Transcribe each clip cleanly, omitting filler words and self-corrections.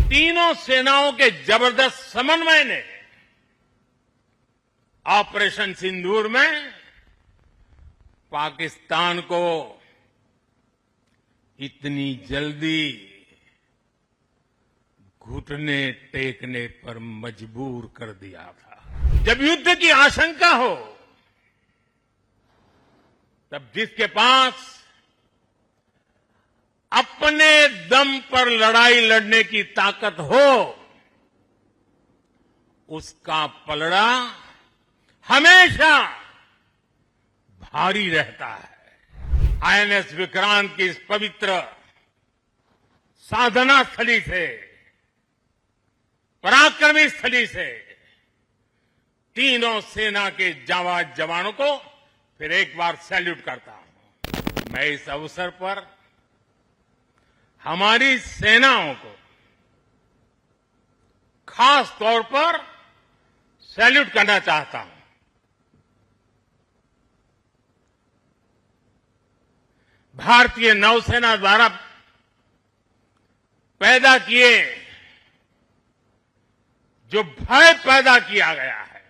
तीनों सेनाओं के जबरदस्त समन्वय ने ऑपरेशन सिंदूर में पाकिस्तान को इतनी जल्दी घुटने टेकने पर मजबूर कर दिया था। जब युद्ध की आशंका हो, तब जिसके पास अपने दम पर लड़ाई लड़ने की ताकत हो, उसका पलड़ा हमेशा भारी रहता है। आईएनएस विक्रांत की इस पवित्र साधना स्थली से, पराक्रमी स्थली से तीनों सेना के जांबाज जवानों को फिर एक बार सैल्यूट करता हूं। मैं इस अवसर पर हमारी सेनाओं को खास तौर पर सैल्यूट करना चाहता हूं। भारतीय नौसेना द्वारा पैदा किए जो भय पैदा किया गया है,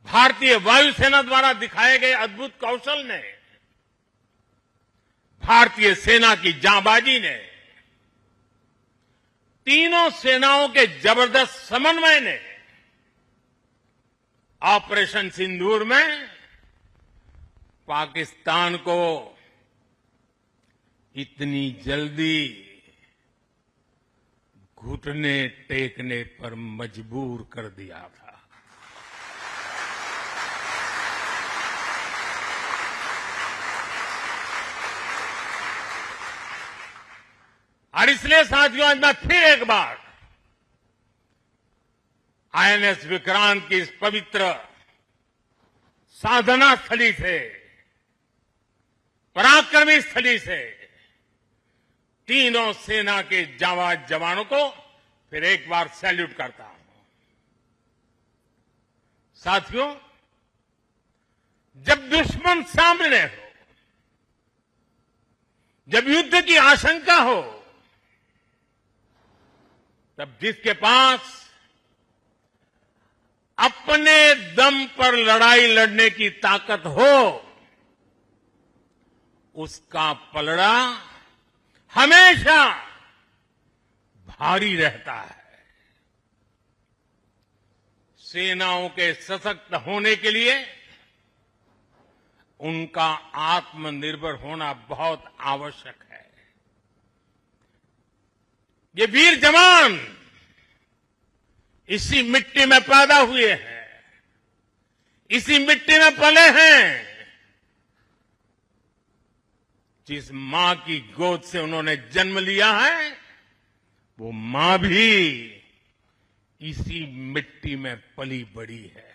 भारतीय वायुसेना द्वारा दिखाए गए अद्भुत कौशल ने, भारतीय सेना की जांबाजी ने, तीनों सेनाओं के जबरदस्त समन्वय ने ऑपरेशन सिंदूर में पाकिस्तान को इतनी जल्दी घुटने टेकने पर मजबूर कर दिया था। और इसलिए साथियों, आज मैं फिर एक बार आईएनएस विक्रांत की इस पवित्र साधना स्थली से, पराक्रमी स्थली से तीनों सेना के जांबाज जवानों को फिर एक बार सैल्यूट करता हूं। साथियों, जब दुश्मन सामने हो, जब युद्ध की आशंका हो, तब जिसके पास अपने दम पर लड़ाई लड़ने की ताकत हो, उसका पलड़ा हमेशा भारी रहता है। सेनाओं के सशक्त होने के लिए उनका आत्मनिर्भर होना बहुत आवश्यक है। ये वीर जवान इसी मिट्टी में पैदा हुए हैं, इसी मिट्टी में पले हैं। जिस मां की गोद से उन्होंने जन्म लिया है, वो मां भी इसी मिट्टी में पली बड़ी है।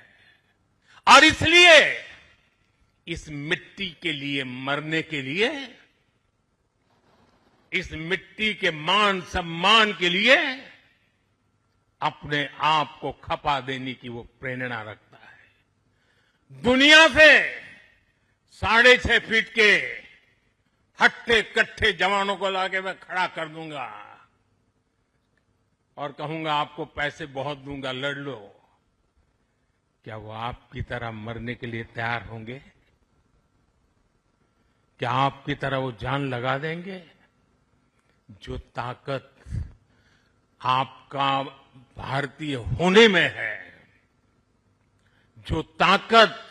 और इसलिए इस मिट्टी के लिए मरने के लिए, इस मिट्टी के मान सम्मान के लिए अपने आप को खपा देने की वो प्रेरणा रखता है। दुनिया से 6.5 फीट के हट्टे कट्टे जवानों को लाके मैं खड़ा कर दूंगा और कहूंगा आपको पैसे बहुत दूंगा, लड़ लो। क्या वो आपकी तरह मरने के लिए तैयार होंगे? क्या आपकी तरह वो जान लगा देंगे? जो ताकत आपका भारतीय होने में है, जो ताकत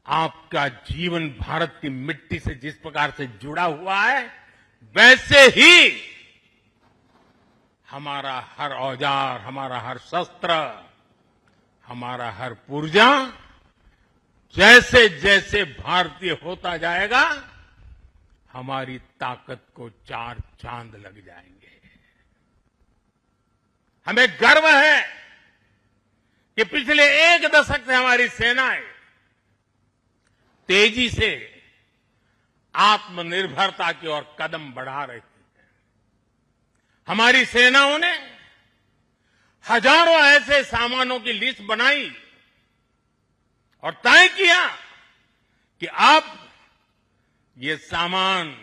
आपका जीवन भारत की मिट्टी से जिस प्रकार से जुड़ा हुआ है, वैसे ही हमारा हर औजार, हमारा हर शस्त्र, हमारा हर पुर्जा जैसे जैसे भारतीय होता जाएगा, हमारी ताकत को 4 चांद लग जाएंगे। हमें गर्व है कि पिछले 1 दशक से हमारी सेनाएं तेजी से आत्मनिर्भरता की ओर कदम बढ़ा रही है। हमारी सेनाओं ने हजारों ऐसे सामानों की लिस्ट बनाई और तय किया कि अब ये सामान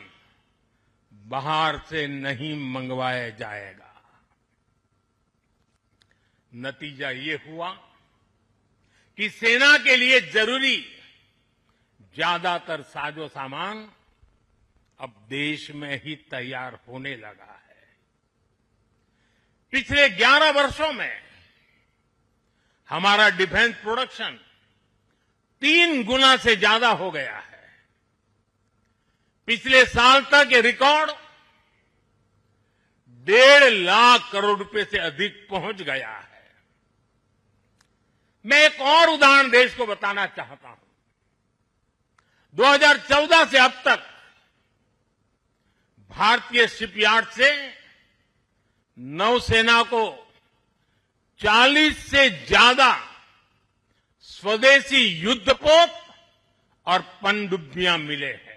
बाहर से नहीं मंगवाया जाएगा। नतीजा ये हुआ कि सेना के लिए जरूरी ज्यादातर साजो सामान अब देश में ही तैयार होने लगा है। पिछले 11 वर्षों में हमारा डिफेंस प्रोडक्शन 3 गुना से ज्यादा हो गया है। पिछले साल तक ये रिकॉर्ड 1.5 लाख करोड़ रुपए से अधिक पहुंच गया है। मैं एक और उदाहरण देश को बताना चाहता हूं। 2014 से अब तक भारतीय शिपयार्ड से नौसेना को 40 से ज्यादा स्वदेशी युद्धपोत और पनडुब्बियां मिले हैं।